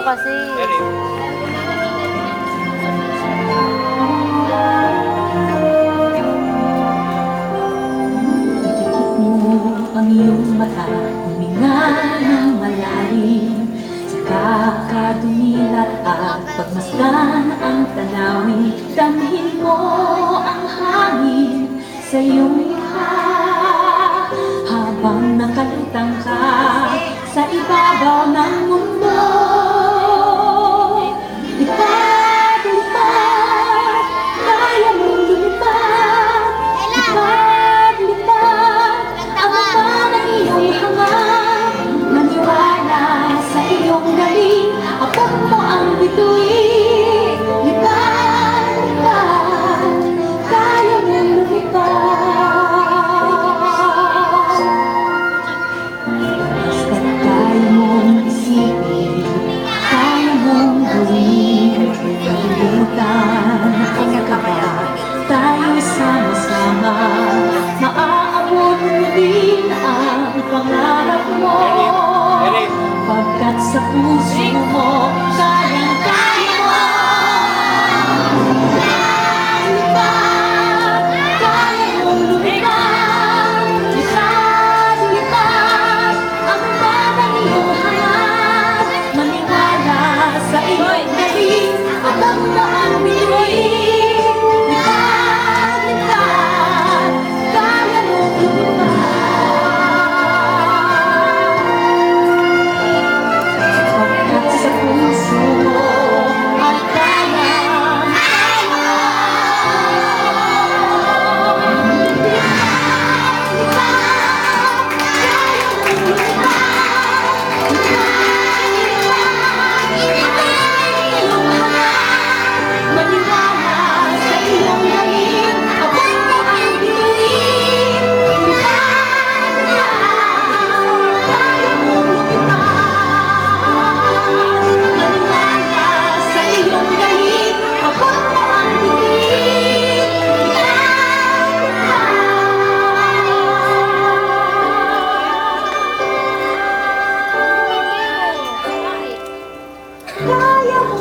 kasi. Ang iyong mata, huminga ng malalim, saka kadumilat at pagmasdan ang tanawin. Damhin mo ang hangin sa iyong likha, habang nakalutang ka sa ibabaw ng mundo. Lipad, lipad, kaya mong lumipad. Lipad, lipad, abot ang iyong hangad. Maniwala sa iyong galing, abot mo ang bituin. Lipad, lipad, kaya mong lumipad. Basta't kaya mong isipin, kaya mong gawin. Kalimutan ang kaba, tayo sama-sama, maaabot mo din ang pangarap mo. Pagkat sa puso mo, kayang-kaya mo. Lipad, kaya mong lumipad. Lipad, lipad, ang batang iyong hangat. Maniwala sa iyong galing, abot mo ang bituin. Lipad, lipad, kaya mong lumipad. Pagkat sa puso mo ay kayang-kaya. Lipad, kaya mong lumipad. Maniwala sa iyong galing, abot mo ang bituin. Lipad, kaya mong lumipad. Maniwala sa iyong galing, abot mo ang bituin. Kaya mo